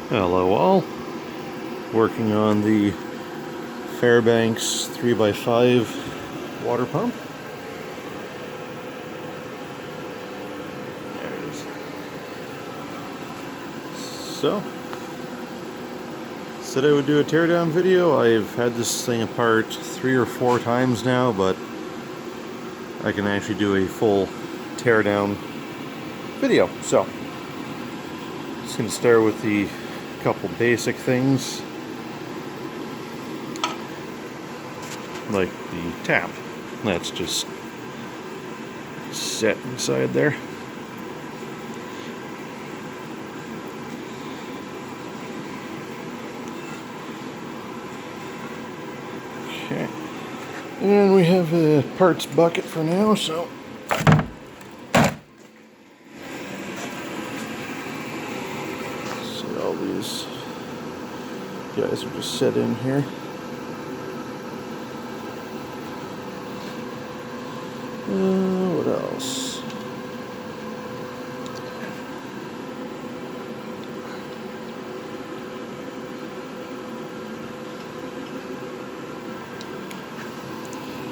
Hello all, working on the Fairbanks 3x5 water pump. There it is. So, said I would do a teardown video. I've had this thing apart 3 or 4 times now, but I can actually do a full teardown video. So, just going to start with the couple basic things, like the tap. That's just set inside there. Okay, and we have a parts bucket for now, so see all these guys are just set in here. What else?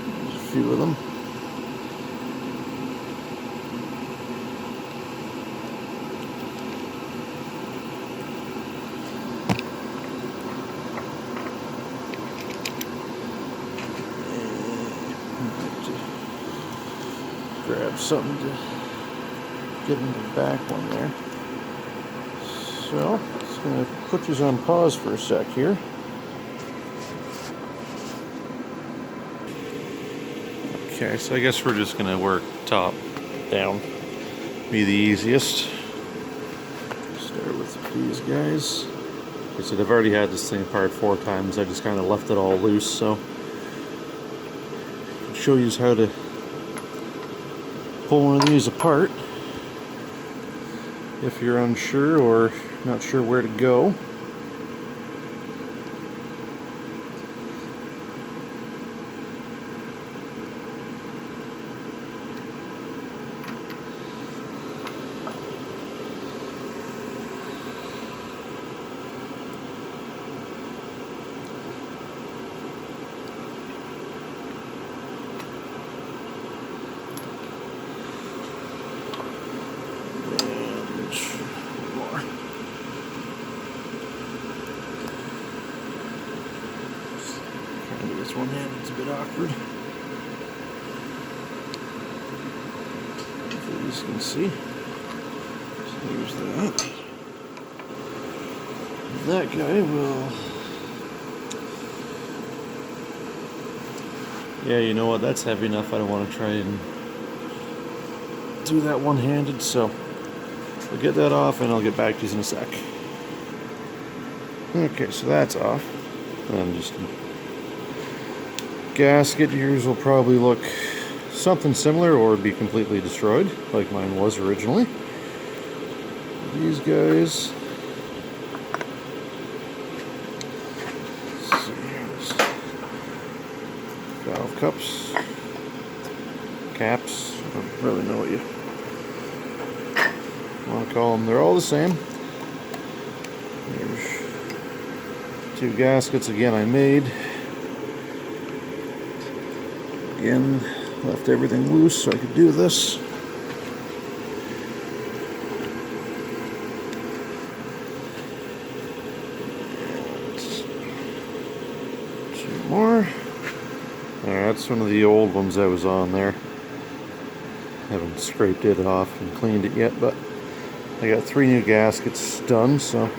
There's a few of them. Grab something to get into the back one there. So, just going to put these on pause for a sec here. Okay, so I guess we're just going to work top down. Be the easiest. Start with these guys. Like I said, I've already had this thing apart 4 times. I just kind of left it all loose, so I'll show you how to pull one of these apart if you're unsure or not sure where to go. This one hand, it's a bit awkward. Hopefully you can see. So here's that. That guy will... Yeah, you know what? That's heavy enough. I don't want to try and do that one-handed, so I'll get that off and I'll get back to you in a sec. Okay, so that's off. And just gasket. Yours will probably look something similar or be completely destroyed like mine was originally. These guys, valve cups, caps, I don't really know what you want to call them. They're all the same. There's 2 gaskets again I made. Again, left everything loose so I could do this. And 2 more. That's one of the old ones I was on there. Haven't scraped it off and cleaned it yet, but I got 3 new gaskets done, so.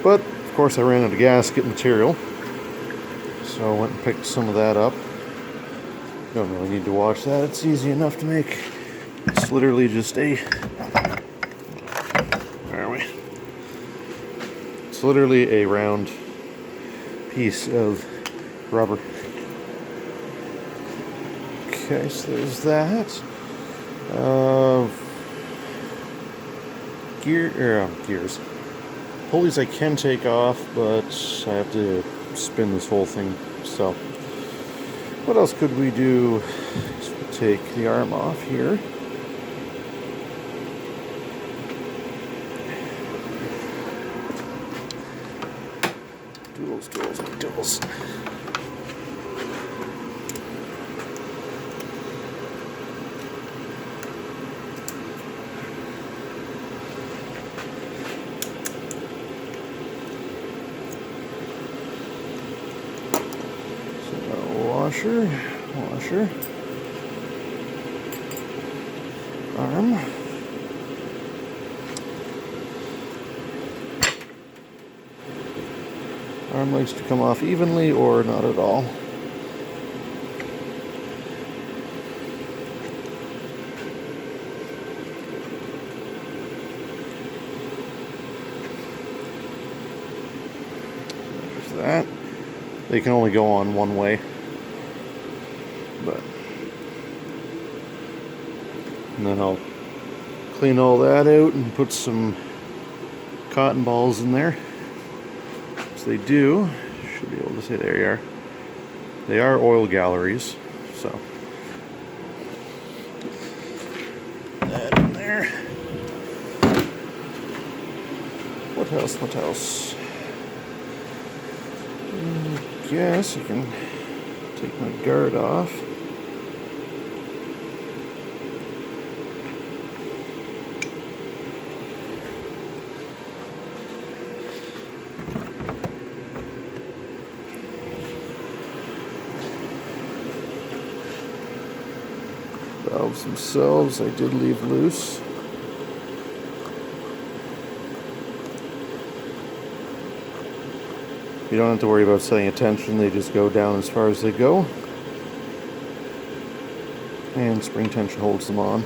But, of course, I ran out of gasket material, so I went and picked some of that up. Don't really need to wash that, it's easy enough to make. It's literally just a... Where are we? It's literally a round piece of rubber. Okay, so there's that. Gears. Pulleys I can take off, but I have to spin this whole thing, so... What else could we do? So we'll take the arm off here. Tools, tools, tools. Washer, arm, likes to come off evenly or not at all. There's that. They can only go on one way. And then I'll clean all that out and put some cotton balls in there. So they do, should be able to say, there you are. They are oil galleries, so that in there. What else? I guess I can take my guard off. Valves themselves I did leave loose. You don't have to worry about setting a tension, they just go down as far as they go. And spring tension holds them on.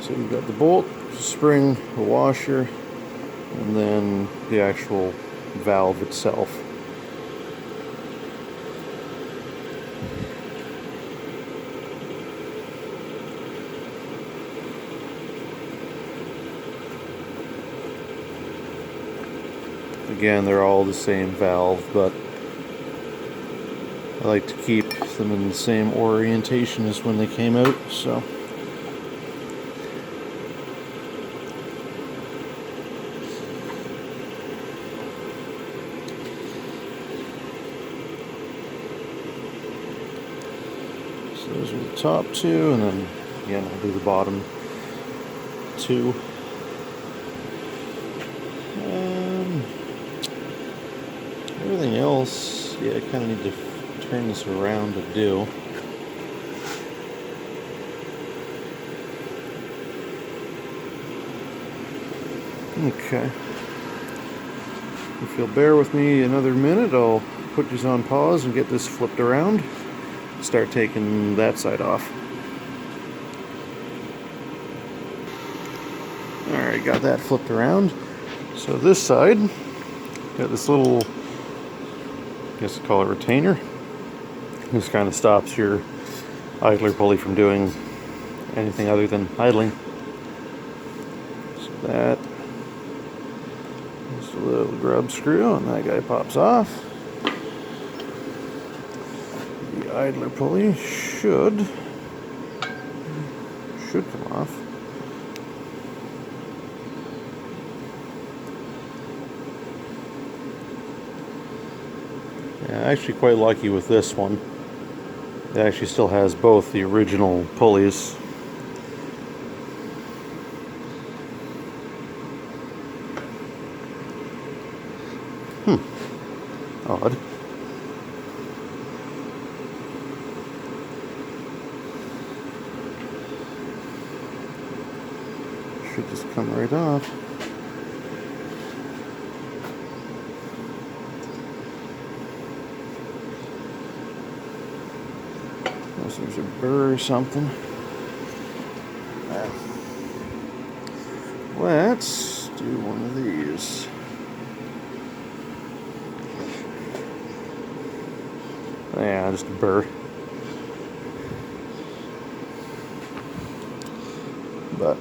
So you've got the bolt, spring, the washer, and then the actual valve itself. Again, they're all the same valve, but I like to keep them in the same orientation as when they came out, so. So those are the top two, and then again I'll do the bottom two. Everything else, yeah, I kind of need to turn this around to do. Okay. If you'll bear with me another minute, I'll put these on pause and get this flipped around. Start taking that side off. Alright, got that flipped around. So this side, got this little, I guess I call it retainer. This kind of stops your idler pulley from doing anything other than idling. So that is a little grub screw, and that guy pops off. The idler pulley should come off. Yeah, actually quite lucky with this one. It actually still has both the original pulleys. Odd. Should just come right off. Unless there's a burr or something. Let's do one of these. Yeah, just a burr. But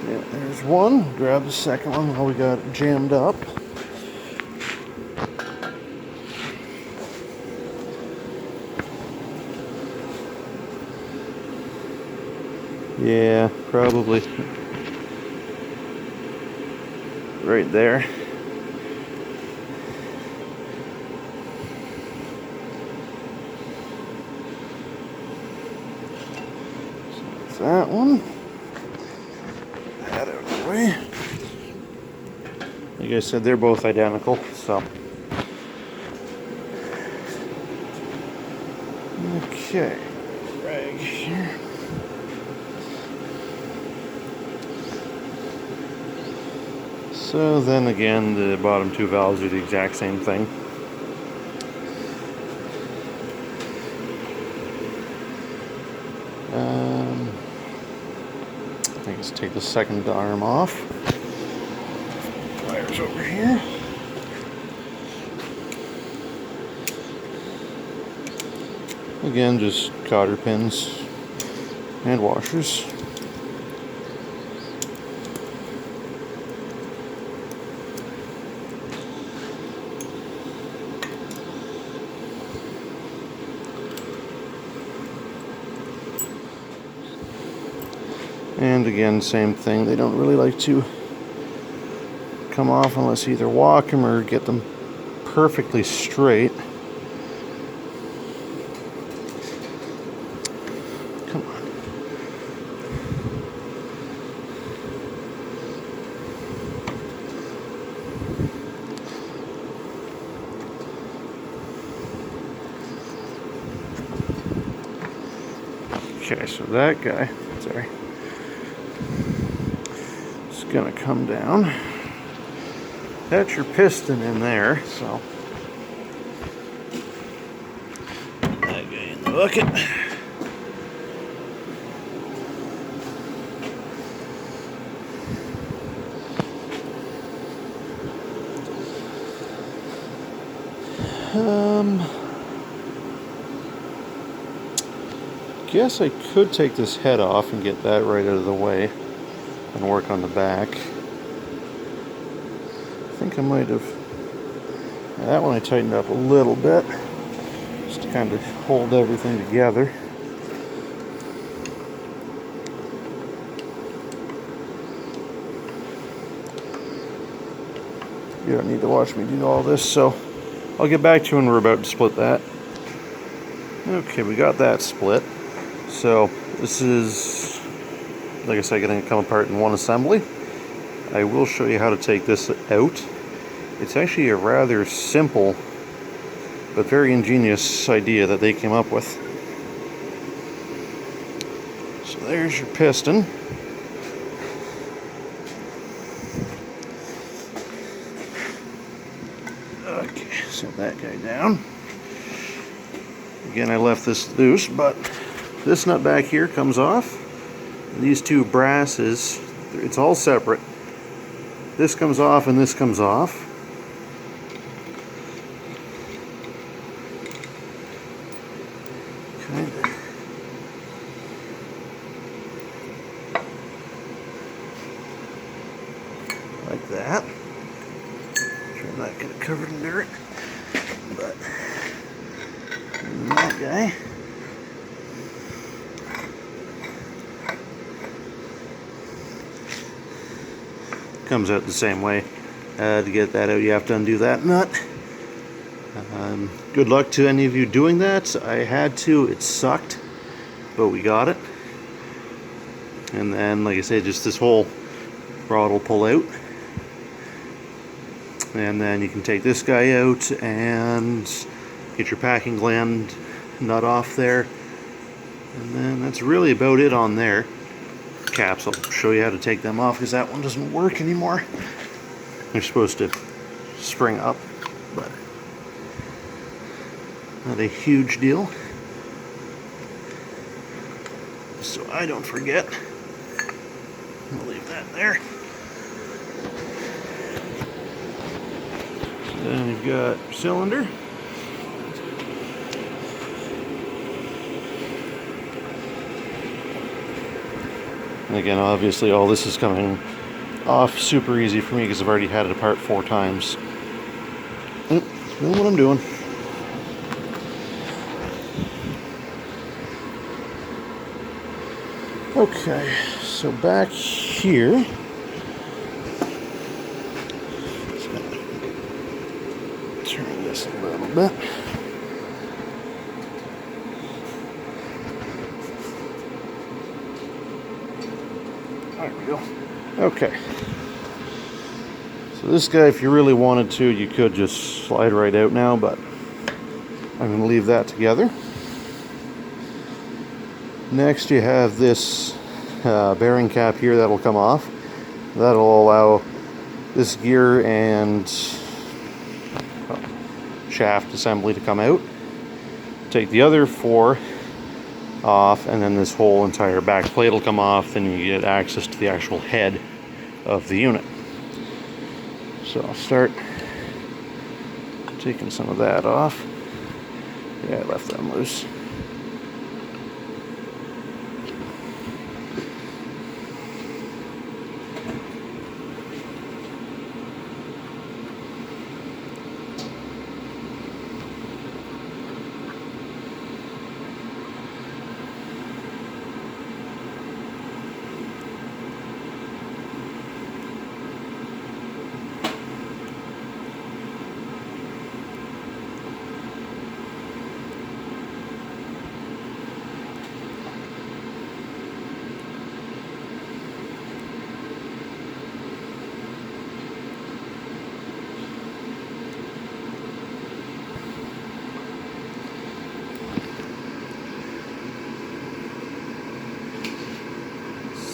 yeah, there's one. Grab the second one while we got it jammed up. Yeah, probably right there. that one. That out of the way. Like I said, they're both identical, so. Okay, rag here. So then again, the bottom two valves are the exact same thing. I think let's take the second arm off. Wires over here. Again, just cotter pins and washers. And again, same thing. They don't really like to come off unless you either walk them or get them perfectly straight. Come on. Okay, so that guy, sorry, is gonna come down. That's your piston in there, so that guy in the bucket. Guess I could take this head off and get that right out of the way and work on the back. I think I might have. That one I tightened up a little bit just to kind of hold everything together. You don't need to watch me do all this, so I'll get back to you when we're about to split that. Okay, we got that split. So this is, like I said, going to come apart in one assembly. I will show you how to take this out. It's actually a rather simple but very ingenious idea that they came up with. So there's your piston. Okay, set that guy down. Again, I left this loose, but this nut back here comes off. These two brasses, it's all separate. This comes off and this comes off. Kind of like that. Try not to get it covered in dirt, but and that guy. Comes out the same way. To get that out, you have to undo that nut. Good luck to any of you doing that. I had to, it sucked, but we got it. And then, like I said, just this whole rod will pull out. And then you can take this guy out and get your packing gland nut off there. And then that's really about it on there. Caps, I'll show you how to take them off because that one doesn't work anymore. They're supposed to spring up, but not a huge deal. So I don't forget. I'll leave that there. So then you've got your cylinder. And again, obviously all this is coming off super easy for me because I've already had it apart 4 times. Doing what I'm doing. Okay, so back here, just gonna turn this a little bit. we go. Okay. So this guy, if you really wanted to, you could just slide right out now, but I'm going to leave that together. Next you have this bearing cap here that'll come off. That'll allow this gear and shaft assembly to come out. Take the other 4 off, and then this whole entire back plate will come off, and you get access to the actual head of the unit. So I'll start taking some of that off. Yeah, I left them loose.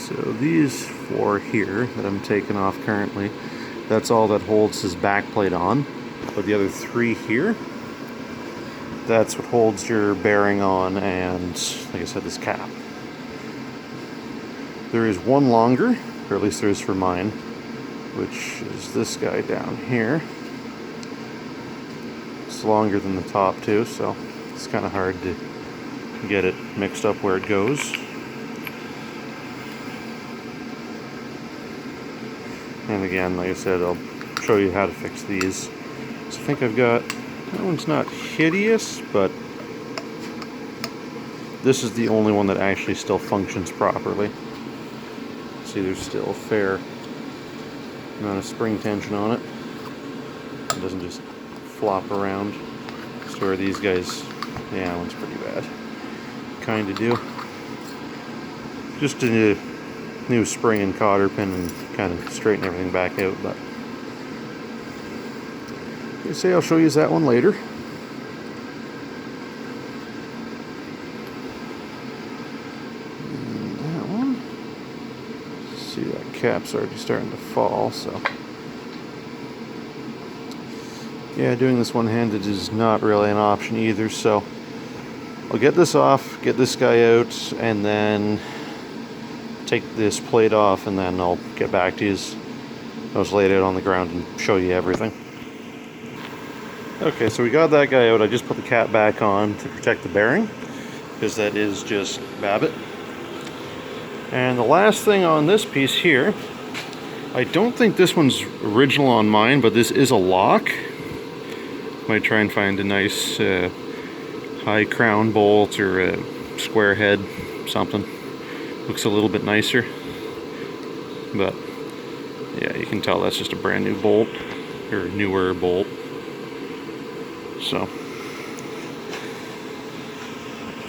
So these 4 here that I'm taking off currently, that's all that holds his back plate on. But the other 3 here, that's what holds your bearing on and, like I said, this cap. There is one longer, or at least there is for mine, which is this guy down here. It's longer than the top too, so it's kind of hard to get it mixed up where it goes. And again, like I said, I'll show you how to fix these. So I think I've got, that one's not hideous, but this is the only one that actually still functions properly. See, there's still a fair amount of spring tension on it. It doesn't just flop around. So where these guys, yeah, that one's pretty bad. Kind of do. Just a new spring and cotter pin and kind of straighten everything back out, but you say I'll show you that one later. And that one, see, that cap's already starting to fall, so yeah, doing this one-handed is not really an option either, so I'll get this off, get this guy out, and then take this plate off, and then I'll get back to you as I was laid out on the ground and show you everything. Okay, so we got that guy out. I just put the cap back on to protect the bearing, because that is just Babbitt. And the last thing on this piece here, I don't think this one's original on mine, but this is a lock. Might try and find a nice high crown bolt or a square head, something. Looks a little bit nicer, but yeah, you can tell that's just a brand new bolt, or newer bolt. So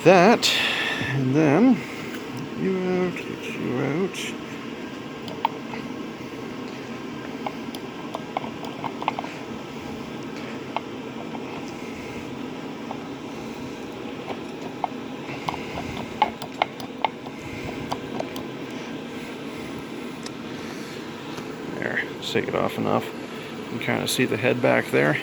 that, and then you out, get you out. Take it off enough. You can kind of see the head back there.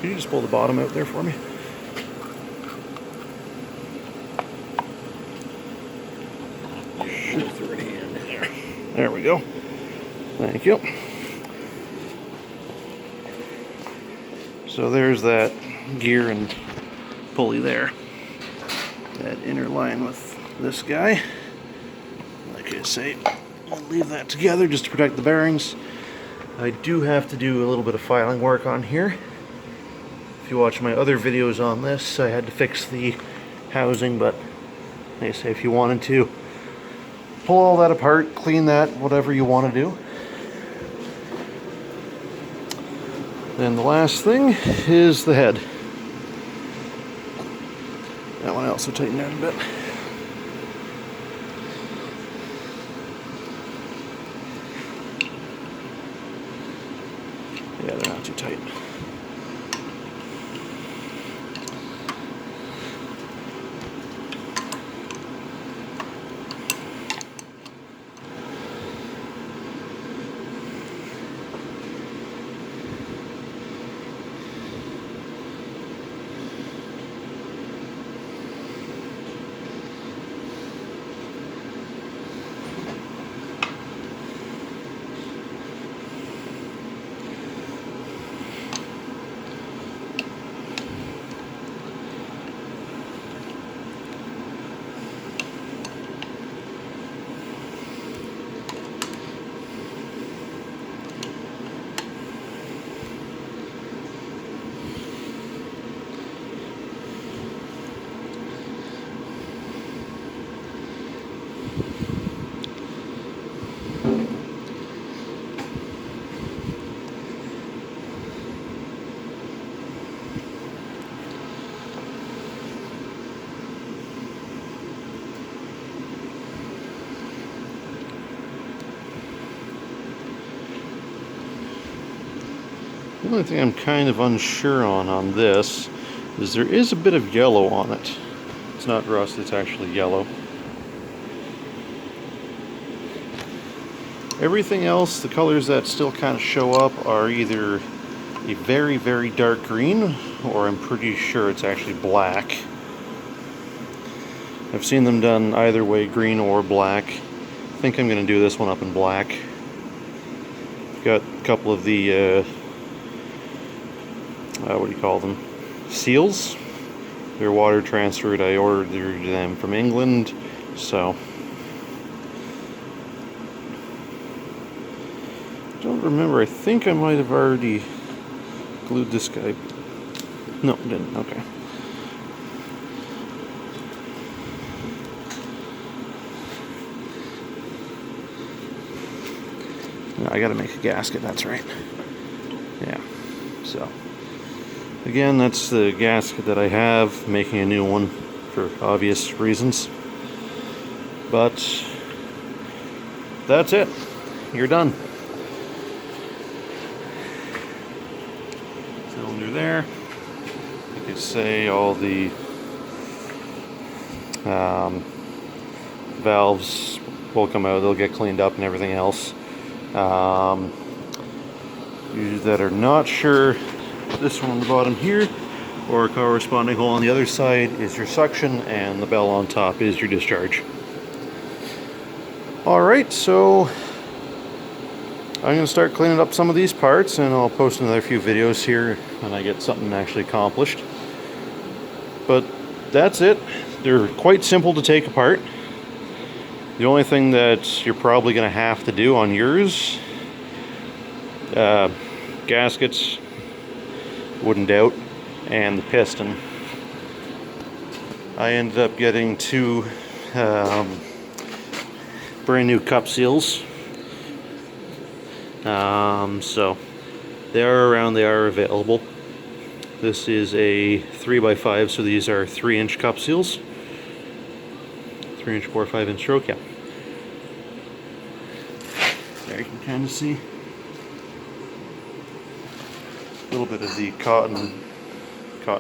Can you just pull the bottom out there for me? There we go. Thank you. So there's that gear and pulley there. That inner line with this guy. Like I say, I'll leave that together just to protect the bearings. I do have to do a little bit of filing work on here. If you watch my other videos on this, I had to fix the housing, but They say if you wanted to pull all that apart, clean that, whatever you want to do. Then the last thing is the head. That one I also tightened down a bit. Yeah, they're not too tight. The only thing I'm kind of unsure on this is there is a bit of yellow on it. It's not rust, it's actually yellow. Everything else, the colors that still kind of show up are either a very, very dark green, or I'm pretty sure it's actually black. I've seen them done either way, green or black. I think I'm going to do this one up in black. Got a couple of the what do you call them? Seals. They're water transferred. I ordered them from England, so don't remember. I think I might have already glued this guy. No, didn't. Okay. No, I gotta make a gasket. That's right. Yeah. So. Again, that's the gasket that I have, making a new one for obvious reasons. But that's it. You're done. Cylinder there. You could say all the valves will come out, they'll get cleaned up and everything else. You that are not sure, this one on the bottom here, or a corresponding hole on the other side, is your suction, and the bell on top is your discharge. Alright, so I'm going to start cleaning up some of these parts, and I'll post another few videos here when I get something actually accomplished. But that's it. They're quite simple to take apart. The only thing that you're probably going to have to do on yours, gaskets, wouldn't doubt, and the piston. I ended up getting two brand new cup seals. So they are around, they are available. This is a 3x5, so these are 3-inch cup seals. 3-inch bore, 5-inch stroke, yeah. There you can kind of see a little bit of the cotton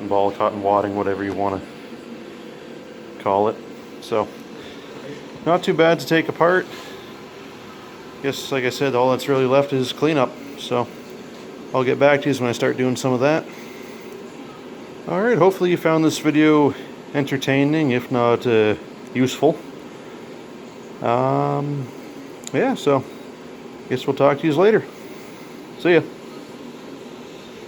ball, cotton wadding, whatever you want to call it. So, not too bad to take apart. Guess, like I said, all that's really left is cleanup. So, I'll get back to you when I start doing some of that. Alright, hopefully you found this video entertaining, if not useful. Yeah, so, guess we'll talk to you later. See ya.